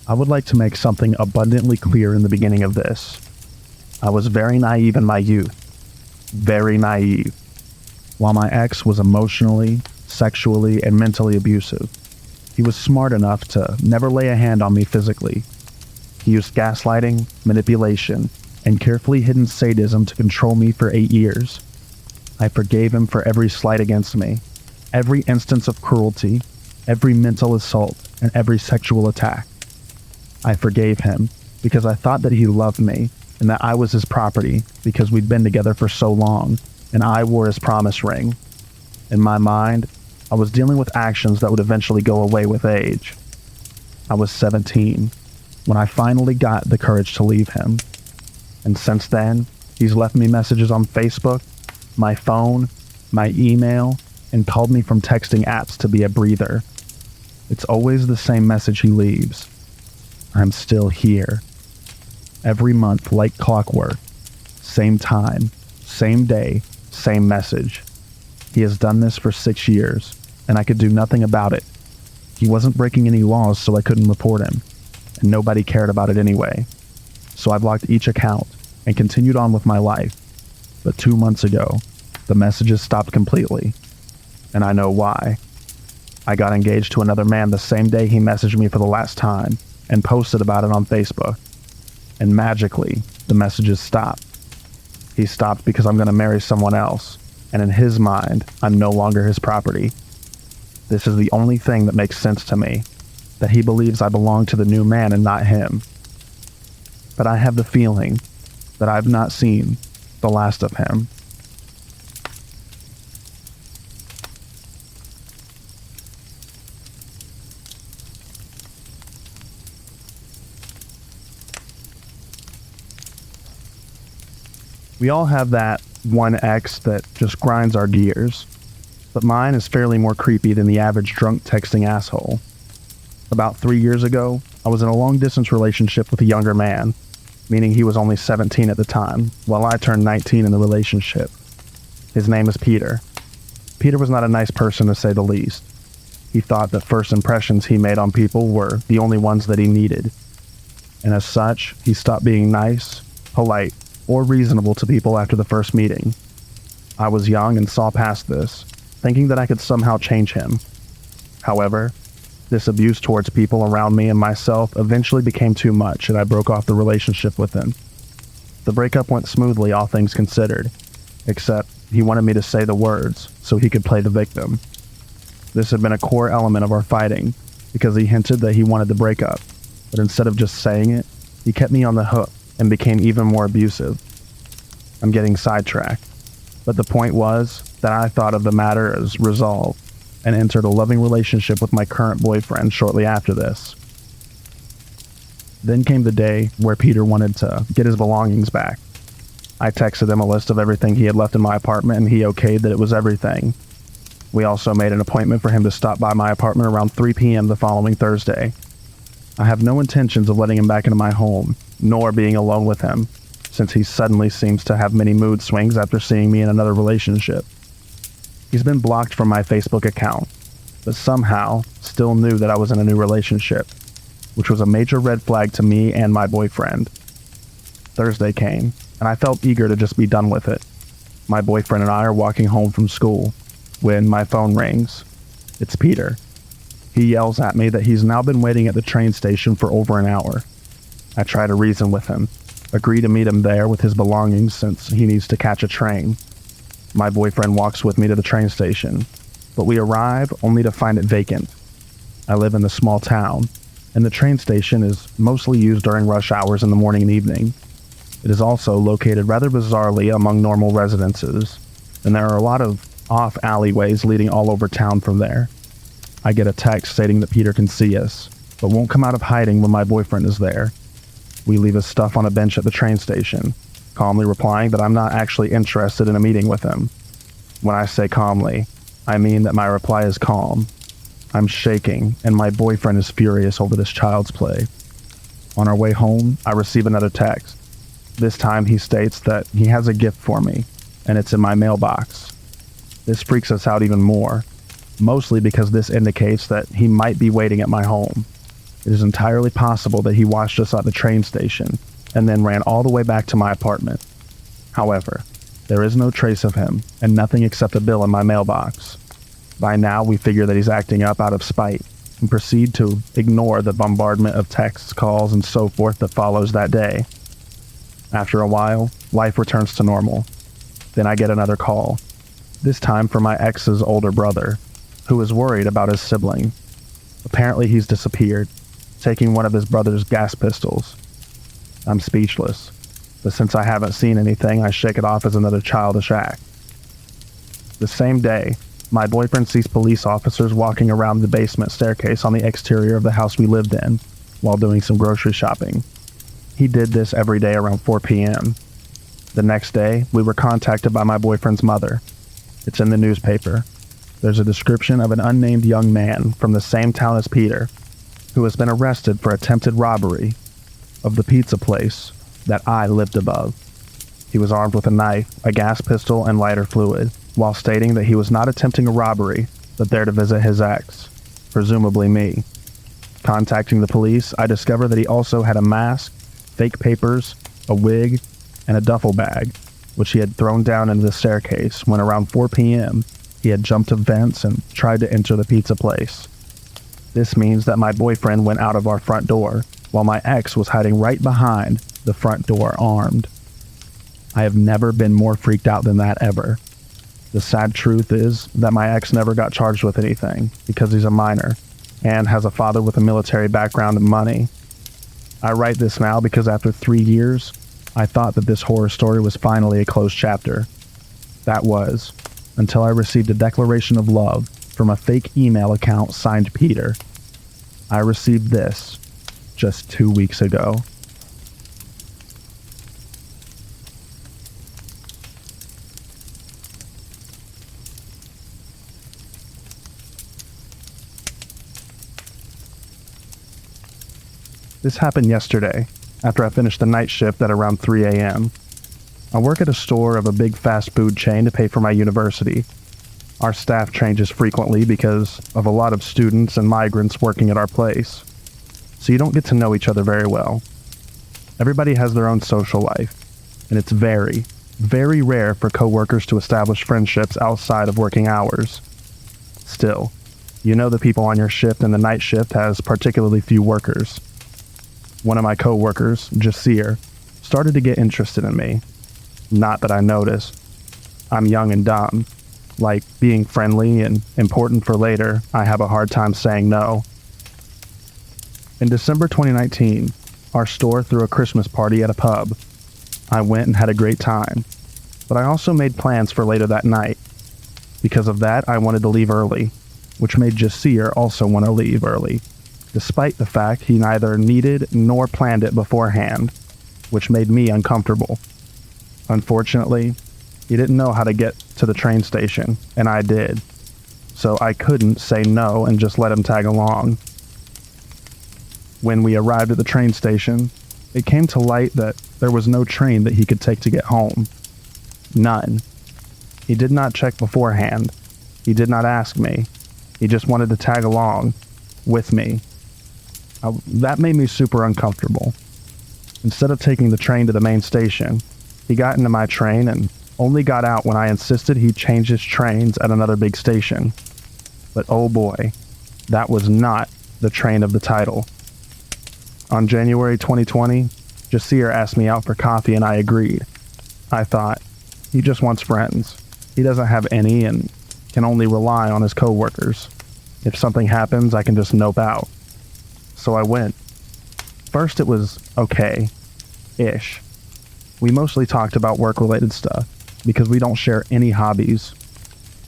I would like to make something abundantly clear in the beginning of this. I was very naive in my youth. Very naive. While my ex was emotionally, sexually, and mentally abusive, he was smart enough to never lay a hand on me physically. He used gaslighting, manipulation, and carefully hidden sadism to control me for 8 years. I forgave him for every slight against me, every instance of cruelty, every mental assault, and every sexual attack. I forgave him because I thought that he loved me and that I was his property because we'd been together for so long and I wore his promise ring. In my mind, I was dealing with actions that would eventually go away with age. I was 17 when I finally got the courage to leave him. And since then, he's left me messages on Facebook, my phone, my email, and called me from texting apps to be a breather. It's always the same message he leaves. I'm still here. Every month, like clockwork. Same time, same day, same message. He has done this for 6 years, and I could do nothing about it. He wasn't breaking any laws, so I couldn't report him, and nobody cared about it anyway. So I blocked each account and continued on with my life. But 2 months ago, the messages stopped completely, and I know why. I got engaged to another man the same day he messaged me for the last time, and posted about it on Facebook. And magically, the messages stopped. He stopped because I'm going to marry someone else, and in his mind, I'm no longer his property. This is the only thing that makes sense to me, that he believes I belong to the new man and not him. But I have the feeling that I've not seen the last of him. We all have that one ex that just grinds our gears, but mine is fairly more creepy than the average drunk texting asshole. About 3 years ago, I was in a long-distance relationship with a younger man, meaning he was only 17 at the time, while I turned 19 in the relationship. His name is Peter. Peter was not a nice person, to say the least. He thought that first impressions he made on people were the only ones that he needed. And as such, he stopped being nice, polite, or reasonable to people after the first meeting. I was young and saw past this, thinking that I could somehow change him. However, this abuse towards people around me and myself eventually became too much, and I broke off the relationship with him. The breakup went smoothly, all things considered, except he wanted me to say the words so he could play the victim. This had been a core element of our fighting, because he hinted that he wanted the breakup, but instead of just saying it, he kept me on the hook and became even more abusive. I'm getting sidetracked, but the point was that I thought of the matter as resolved and entered a loving relationship with my current boyfriend shortly after this. Then came the day where Peter wanted to get his belongings back. I texted him a list of everything he had left in my apartment, and he okayed that it was everything. We also made an appointment for him to stop by my apartment around 3 p.m. the following Thursday. I have no intentions of letting him back into my home, nor being alone with him, since he suddenly seems to have many mood swings after seeing me in another relationship. He's been blocked from my Facebook account, but somehow still knew that I was in a new relationship, which was a major red flag to me and my boyfriend. Thursday came, and I felt eager to just be done with it. My boyfriend and I are walking home from school when my phone rings. It's Peter. He yells at me that he's now been waiting at the train station for over an hour. I try to reason with him, agree to meet him there with his belongings since he needs to catch a train. My boyfriend walks with me to the train station, but we arrive only to find it vacant. I live in a small town, and the train station is mostly used during rush hours in the morning and evening. It is also located rather bizarrely among normal residences, and there are a lot of off alleyways leading all over town from there. I get a text stating that Peter can see us, but won't come out of hiding when my boyfriend is there. We leave his stuff on a bench at the train station, calmly replying that I'm not actually interested in a meeting with him. When I say calmly, I mean that my reply is calm. I'm shaking, and my boyfriend is furious over this child's play. On our way home, I receive another text. This time he states that he has a gift for me, and it's in my mailbox. This freaks us out even more, mostly because this indicates that he might be waiting at my home. It is entirely possible that he watched us at the train station and then ran all the way back to my apartment. However, there is no trace of him and nothing except a bill in my mailbox. By now, we figure that he's acting up out of spite and proceed to ignore the bombardment of texts, calls, and so forth that follows that day. After a while, life returns to normal. Then I get another call, this time from my ex's older brother, who is worried about his sibling. Apparently he's disappeared, taking one of his brother's gas pistols. I'm speechless, but since I haven't seen anything, I shake it off as another childish act. The same day, my boyfriend sees police officers walking around the basement staircase on the exterior of the house we lived in while doing some grocery shopping. He did this every day around 4 p.m. The next day, we were contacted by my boyfriend's mother. It's in the newspaper. There's a description of an unnamed young man from the same town as Peter, who has been arrested for attempted robbery of the pizza place that I lived above. He was armed with a knife, a gas pistol, and lighter fluid, while stating that he was not attempting a robbery, but there to visit his ex, presumably me. Contacting the police, I discovered that he also had a mask, fake papers, a wig, and a duffel bag, which he had thrown down into the staircase when around 4 p.m. he had jumped to vents and tried to enter the pizza place. This means that my boyfriend went out of our front door, while my ex was hiding right behind the front door armed. I have never been more freaked out than that ever. The sad truth is that my ex never got charged with anything because he's a minor and has a father with a military background and money. I write this now because after 3 years, I thought that this horror story was finally a closed chapter. That was, until I received a declaration of love from a fake email account signed Peter. I received this just 2 weeks ago. This happened yesterday, after I finished the night shift at around 3 a.m. I work at a store of a big fast food chain to pay for my university. Our staff changes frequently because of a lot of students and migrants working at our place, so you don't get to know each other very well. Everybody has their own social life, and it's very, very rare for coworkers to establish friendships outside of working hours. Still, you know the people on your shift, and the night shift has particularly few workers. One of my coworkers, Jasir, started to get interested in me. Not that I noticed. I'm young and dumb. Like being friendly and important for later, I have a hard time saying no. In December 2019, our store threw a Christmas party at a pub. I went and had a great time, but I also made plans for later that night. Because of that, I wanted to leave early, which made Jasir also want to leave early, despite the fact he neither needed nor planned it beforehand, which made me uncomfortable. Unfortunately, he didn't know how to get to the train station, and I did, so I couldn't say no and just let him tag along. When we arrived at the train station, it came to light that there was no train that he could take to get home. None. He did not check beforehand. He did not ask me. He just wanted to tag along with me. That made me super uncomfortable. Instead of taking the train to the main station, he got into my train and only got out when I insisted he change his trains at another big station. But oh boy, that was not the train of the title. On January 2020, Jasir asked me out for coffee and I agreed. I thought, he just wants friends. He doesn't have any and can only rely on his coworkers. If something happens, I can just nope out. So I went. First it was okay-ish. We mostly talked about work-related stuff because we don't share any hobbies.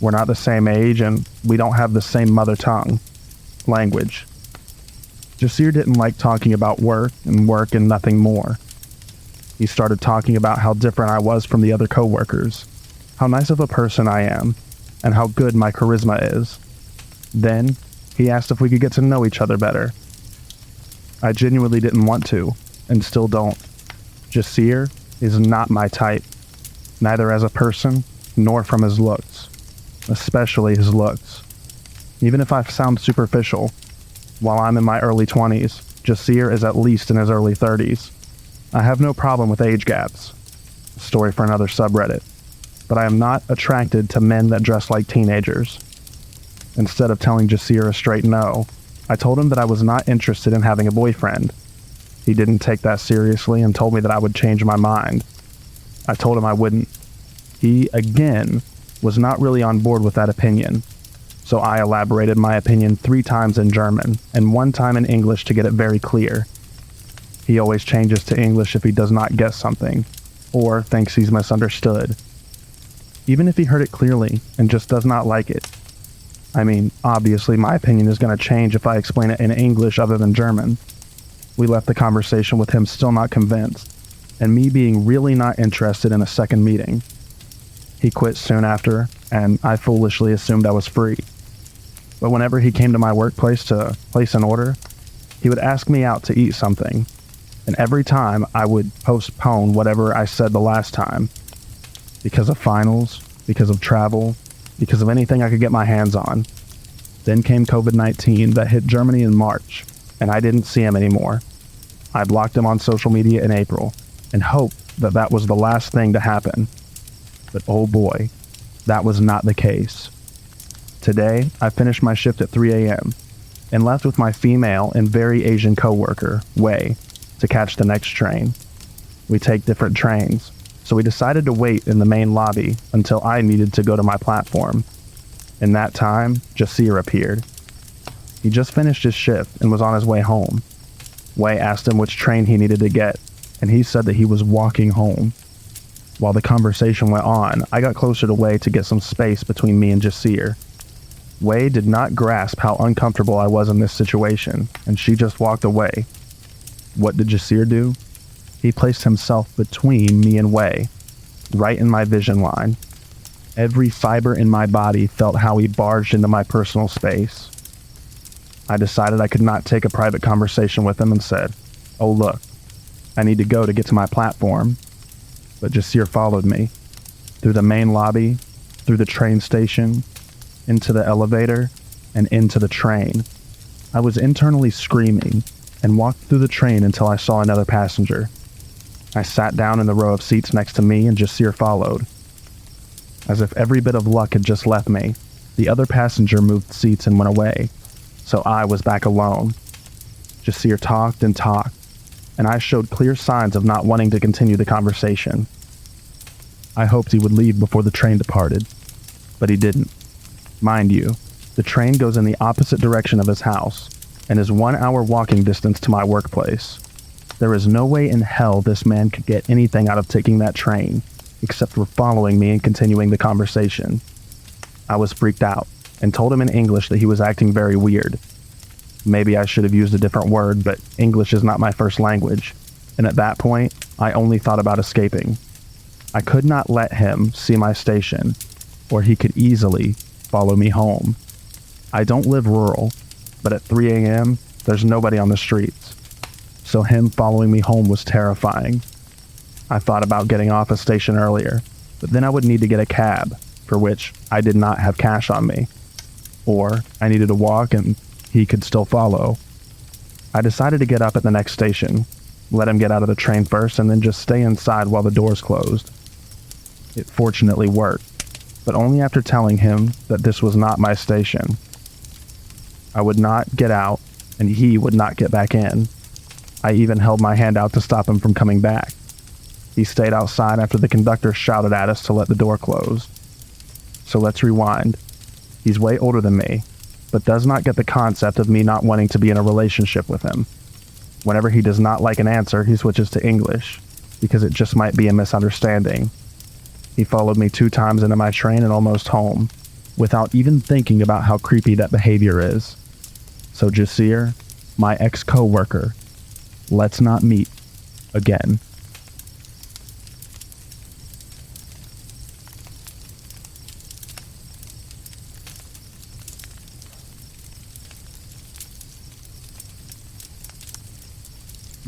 We're not the same age and we don't have the same mother tongue, language. Jasir didn't like talking about work and nothing more. He started talking about how different I was from the other coworkers, how nice of a person I am, and how good my charisma is. Then, he asked if we could get to know each other better. I genuinely didn't want to, and still don't. Jasir is not my type, neither as a person, nor from his looks, especially his looks. Even if I sound superficial, while I'm in my early 20s, Jasir is at least in his early 30s. I have no problem with age gaps. Story for another subreddit. But I am not attracted to men that dress like teenagers. Instead of telling Jasir a straight no, I told him that I was not interested in having a boyfriend. He didn't take that seriously and told me that I would change my mind. I told him I wouldn't. He, again, was not really on board with that opinion. So I elaborated my opinion 3 times in German and 1 time in English to get it very clear. He always changes to English if he does not get something, or thinks he's misunderstood. Even if he heard it clearly and just does not like it. I mean, obviously my opinion is going to change if I explain it in English other than German. We left the conversation with him still not convinced, and me being really not interested in a second meeting. He quit soon after, and I foolishly assumed I was free. But whenever he came to my workplace to place an order, he would ask me out to eat something, and every time I would postpone whatever I said the last time. Because of finals, because of travel, because of anything I could get my hands on. Then came COVID-19 that hit Germany in March, and I didn't see him anymore. I blocked him on social media in April, and hoped that that was the last thing to happen. But oh boy, that was not the case. Today, I finished my shift at 3 a.m. and left with my female and very Asian coworker, Wei, to catch the next train. We take different trains, so we decided to wait in the main lobby until I needed to go to my platform. In that time, Jasir appeared. He just finished his shift and was on his way home. Wei asked him which train he needed to get, and he said that he was walking home. While the conversation went on, I got closer to Wei to get some space between me and Jasir. Wei did not grasp how uncomfortable I was in this situation, and she just walked away. What did Jasir do? He placed himself between me and Wei, right in my vision line. Every fiber in my body felt how he barged into my personal space. I decided I could not take a private conversation with him and said, "Oh look, I need to go to get to my platform." But Jasir followed me, through the main lobby, through the train station, into the elevator, and into the train. I was internally screaming, and walked through the train until I saw another passenger. I sat down in the row of seats next to me and Jasir followed. As if every bit of luck had just left me, the other passenger moved seats and went away, so I was back alone. Jasir talked and talked, and I showed clear signs of not wanting to continue the conversation. I hoped he would leave before the train departed, but he didn't. Mind you, the train goes in the opposite direction of his house, and is 1 hour walking distance to my workplace. There is no way in hell this man could get anything out of taking that train, except for following me and continuing the conversation. I was freaked out, and told him in English that he was acting very weird. Maybe I should have used a different word, but English is not my first language, and at that point, I only thought about escaping. I could not let him see my station, or he could easily follow me home. I don't live rural, but at 3 a.m., there's nobody on the streets, so him following me home was terrifying. I thought about getting off a station earlier, but then I would need to get a cab, for which I did not have cash on me. Or I needed to walk and he could still follow. I decided to get up at the next station, let him get out of the train first, and then just stay inside while the doors closed. It fortunately worked, but only after telling him that this was not my station. I would not get out, and he would not get back in. I even held my hand out to stop him from coming back. He stayed outside after the conductor shouted at us to let the door close. So let's rewind. He's way older than me, but does not get the concept of me not wanting to be in a relationship with him. Whenever he does not like an answer, he switches to English, because it just might be a misunderstanding. He followed me 2 times into my train and almost home, without even thinking about how creepy that behavior is. So Jasir, my ex-co-worker, let's not meet again.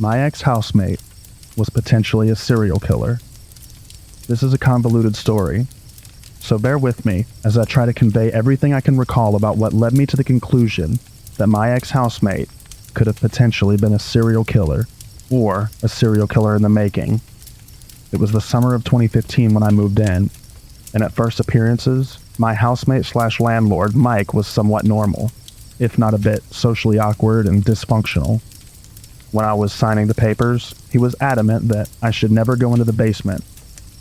My ex-housemate was potentially a serial killer. This is a convoluted story, so bear with me as I try to convey everything I can recall about what led me to the conclusion that my ex-housemate could have potentially been a serial killer, or a serial killer in the making. It was the summer of 2015 when I moved in, and at first appearances, my housemate/landlord, Mike, was somewhat normal, if not a bit socially awkward and dysfunctional. When I was signing the papers, he was adamant that I should never go into the basement,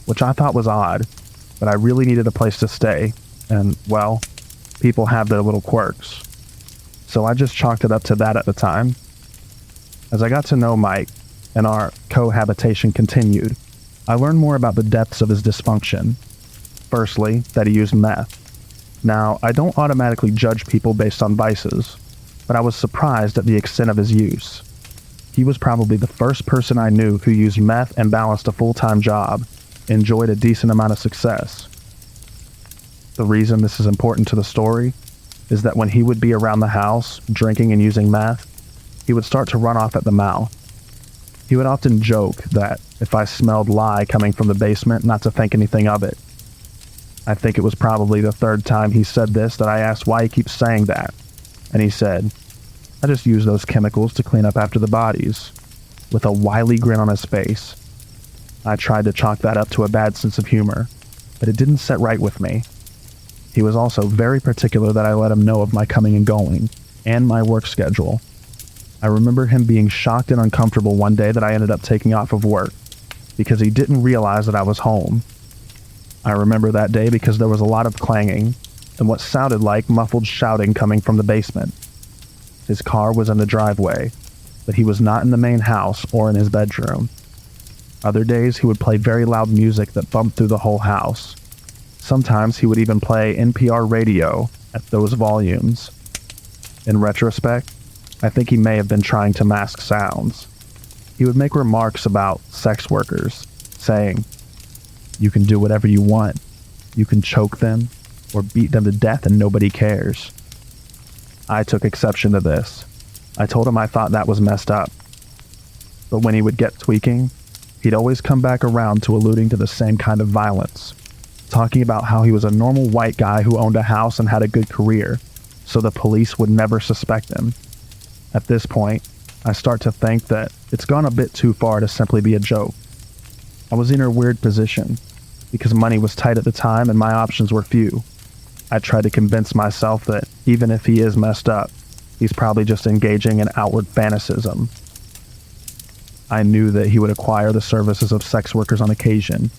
which I thought was odd, but I really needed a place to stay, and, well, people have their little quirks. So I just chalked it up to that at the time. As I got to know Mike, and our cohabitation continued, I learned more about the depths of his dysfunction. Firstly, that he used meth. Now, I don't automatically judge people based on vices, but I was surprised at the extent of his use. He was probably the first person I knew who used meth and balanced a full-time job, enjoyed a decent amount of success. The reason this is important to the story is that when he would be around the house, drinking and using meth, he would start to run off at the mouth. He would often joke that if I smelled lye coming from the basement, not to think anything of it. I think it was probably the third time he said this that I asked why he keeps saying that, and he said, "I just use those chemicals to clean up after the bodies," with a wily grin on his face. I tried to chalk that up to a bad sense of humor, but it didn't set right with me. He was also very particular that I let him know of my coming and going, and my work schedule. I remember him being shocked and uncomfortable one day that I ended up taking off of work, because he didn't realize that I was home. I remember that day because there was a lot of clanging, and what sounded like muffled shouting coming from the basement. His car was in the driveway, but he was not in the main house or in his bedroom. Other days he would play very loud music that bumped through the whole house. Sometimes he would even play NPR radio at those volumes. In retrospect, I think he may have been trying to mask sounds. He would make remarks about sex workers, saying, "You can do whatever you want. You can choke them or beat them to death and nobody cares." I took exception to this. I told him I thought that was messed up. But when he would get tweaking, he'd always come back around to alluding to the same kind of violence, talking about how he was a normal white guy who owned a house and had a good career, so the police would never suspect him. At this point, I start to think that it's gone a bit too far to simply be a joke. I was in a weird position, because money was tight at the time and my options were few. I tried to convince myself that even if he is messed up, he's probably just engaging in outward fanaticism. I knew that he would acquire the services of sex workers on occasion,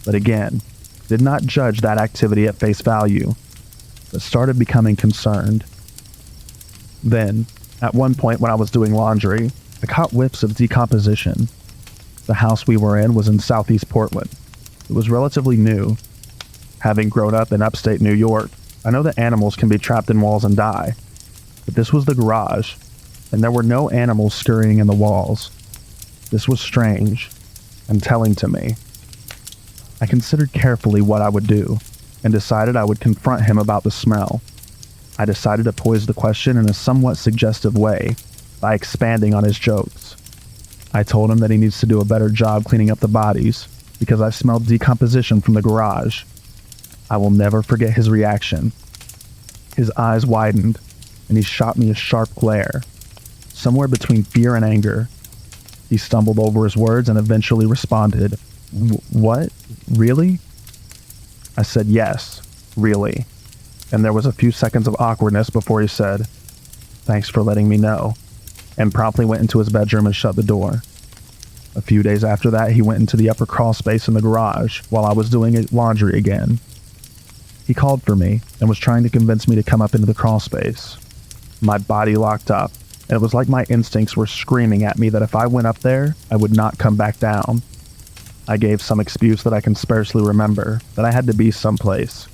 but again, did not judge that activity at face value, but started becoming concerned. Then, at one point when I was doing laundry, I caught whiffs of decomposition. The house we were in was in southeast Portland. It was relatively new. Having grown up in upstate New York, I know that animals can be trapped in walls and die, but this was the garage, and there were no animals scurrying in the walls. This was strange and telling to me. I considered carefully what I would do, and decided I would confront him about the smell. I decided to pose the question in a somewhat suggestive way, by expanding on his jokes. I told him that he needs to do a better job cleaning up the bodies, because I smelled decomposition from the garage. I will never forget his reaction. His eyes widened, and he shot me a sharp glare, somewhere between fear and anger. He stumbled over his words and eventually responded, "What? Really?" I said, "Yes, really." And there was a few seconds of awkwardness before he said, "Thanks for letting me know," and promptly went into his bedroom and shut the door. A few days after that, he went into the upper crawl space in the garage while I was doing laundry again. He called for me and was trying to convince me to come up into the crawl space. My body locked up, and it was like my instincts were screaming at me that if I went up there, I would not come back down. I gave some excuse that I can sparsely remember, that I had to be someplace.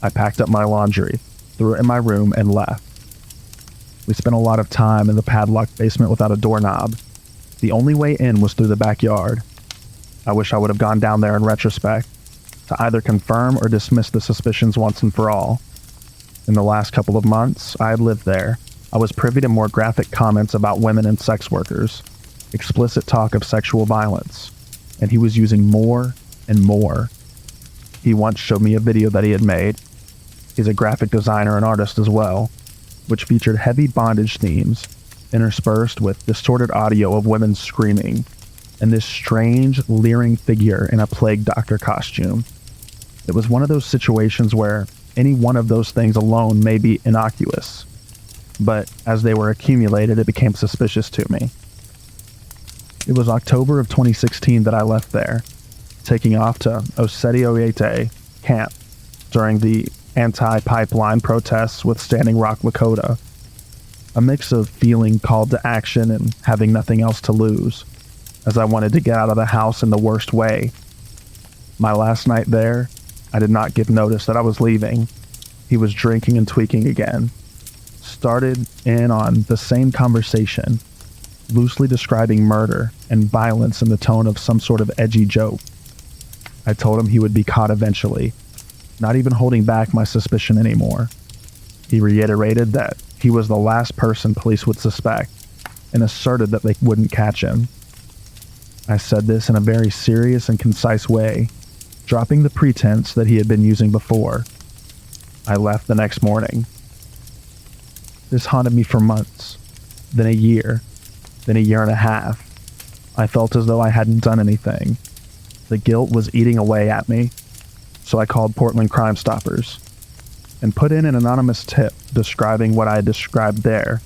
I packed up my laundry, threw it in my room, and left. We spent a lot of time in the padlocked basement without a doorknob. The only way in was through the backyard. I wish I would have gone down there in retrospect, to either confirm or dismiss the suspicions once and for all. In the last couple of months I had lived there, I was privy to more graphic comments about women and sex workers. explicit talk of sexual violence, and he was using more and more. He once showed me a video that he had made. He's a graphic designer and artist as well, which featured heavy bondage themes interspersed with distorted audio of women screaming and this strange, leering figure in a plague doctor costume. It was one of those situations where any one of those things alone may be innocuous, but as they were accumulated, it became suspicious to me. It was October of 2016 that I left there, taking off to Ossetioete camp during the anti-pipeline protests with Standing Rock, Lakota. A mix of feeling called to action and having nothing else to lose, as I wanted to get out of the house in the worst way. My last night there, I did not give notice that I was leaving. He was drinking and tweaking again. Started in on the same conversation, loosely describing murder and violence in the tone of some sort of edgy joke. I told him he would be caught eventually, not even holding back my suspicion anymore. He reiterated that he was the last person police would suspect, and asserted that they wouldn't catch him. I said this in a very serious and concise way, dropping the pretense that he had been using before. I left the next morning. This haunted me for months, then a year, then a year and a half. I felt as though I hadn't done anything. The guilt was eating away at me, so I called Portland Crime Stoppers and put in an anonymous tip describing what I had described there.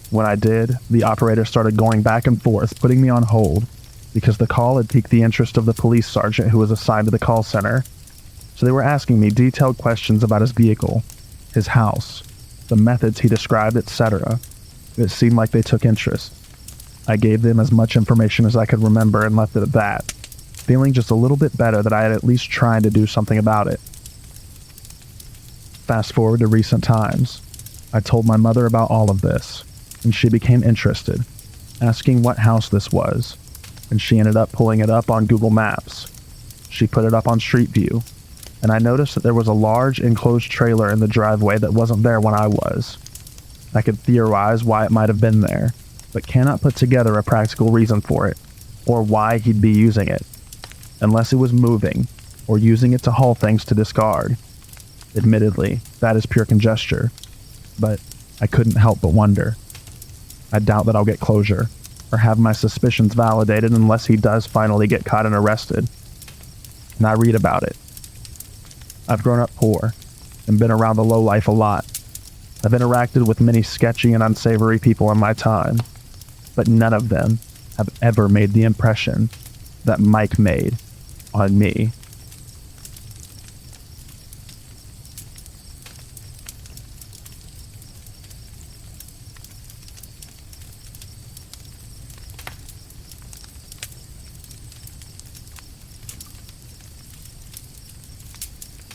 When I did, the operator started going back and forth, putting me on hold, because the call had piqued the interest of the police sergeant who was assigned to the call center. So they were asking me detailed questions about his vehicle, his house, the methods he described, etc. It seemed like they took interest. I gave them as much information as I could remember and left it at that, feeling just a little bit better that I had at least tried to do something about it. Fast forward to recent times. I told my mother about all of this, and she became interested, asking what house this was, and she ended up pulling it up on Google Maps. She put it up on Street View, and I noticed that there was a large enclosed trailer in the driveway that wasn't there when I was. I could theorize why it might have been there, but cannot put together a practical reason for it, or why he'd be using it, unless it was moving, or using it to haul things to discard. Admittedly, that is pure conjecture, but I couldn't help but wonder. I doubt that I'll get closure, or have my suspicions validated unless he does finally get caught and arrested. And I read about it. I've grown up poor, and been around the lowlife a lot. I've interacted with many sketchy and unsavory people in my time, but none of them have ever made the impression that Mike made on me.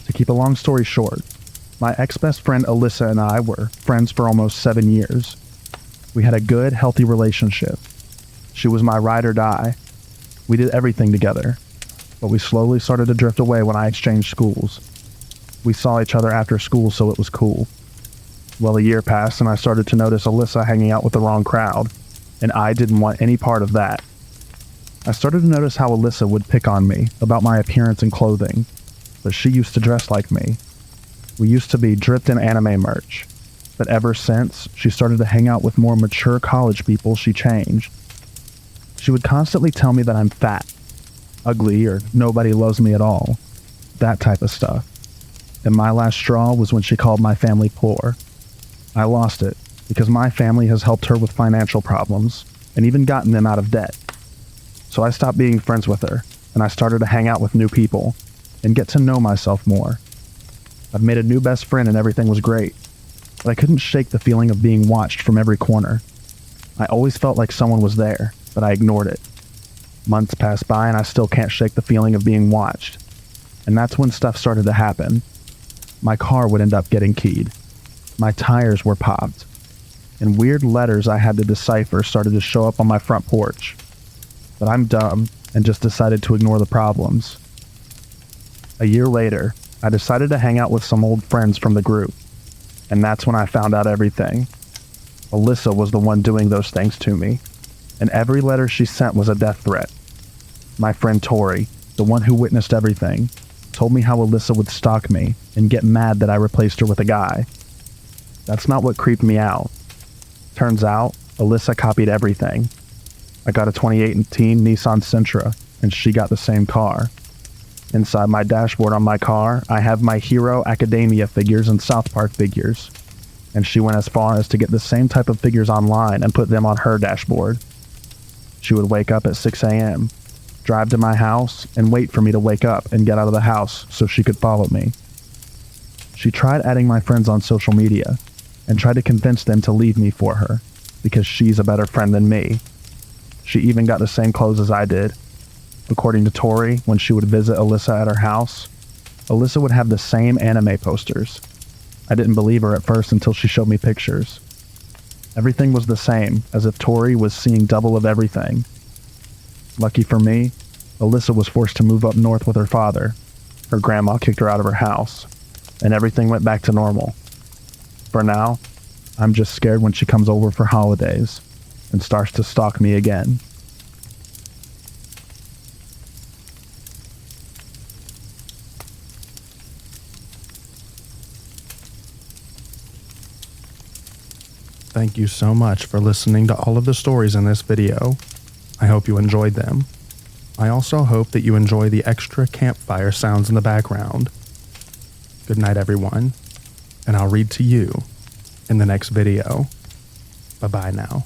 To keep a long story short, my ex-best friend Alyssa and I were friends for almost 7 years. We had a good, healthy relationship. She was my ride or die. We did everything together, but we slowly started to drift away when I exchanged schools. We saw each other after school, so it was cool. Well, a year passed and I started to notice Alyssa hanging out with the wrong crowd, and I didn't want any part of that. I started to notice how Alyssa would pick on me about my appearance and clothing, but she used to dress like me. We used to be dripped in anime merch, but ever since she started to hang out with more mature college people, she changed. She would constantly tell me that I'm fat, ugly, or nobody loves me at all. That type of stuff. And my last straw was when she called my family poor. I lost it, because my family has helped her with financial problems, and even gotten them out of debt. So I stopped being friends with her, and I started to hang out with new people, and get to know myself more. I've made a new best friend and everything was great, but I couldn't shake the feeling of being watched from every corner. I always felt like someone was there, but I ignored it. Months passed by and I still can't shake the feeling of being watched. And that's when stuff started to happen. My car would end up getting keyed. My tires were popped. And weird letters I had to decipher started to show up on my front porch. But I'm dumb and just decided to ignore the problems. A year later, I decided to hang out with some old friends from the group. And that's when I found out everything. Alyssa was the one doing those things to me. and every letter she sent was a death threat. My friend Tori, the one who witnessed everything, told me how Alyssa would stalk me and get mad that I replaced her with a guy. That's not what creeped me out. Turns out, Alyssa copied everything. I got a 2018 Nissan Sentra, and she got the same car. Inside my dashboard on my car, I have my Hero Academia figures and South Park figures, and she went as far as to get the same type of figures online and put them on her dashboard. She would wake up at 6 a.m., drive to my house, and wait for me to wake up and get out of the house so she could follow me. She tried adding my friends on social media and tried to convince them to leave me for her because she's a better friend than me. She even got the same clothes as I did. According to Tori, when she would visit Alyssa at her house, Alyssa would have the same anime posters. I didn't believe her at first until she showed me pictures. Everything was the same, as if Tori was seeing double of everything. Lucky for me, Alyssa was forced to move up north with her father. Her grandma kicked her out of her house, and everything went back to normal. For now, I'm just scared when she comes over for holidays and starts to stalk me again. Thank you so much for listening to all of the stories in this video. I hope you enjoyed them. I also hope that you enjoy the extra campfire sounds in the background. Good night, everyone, and I'll read to you in the next video. Bye-bye now.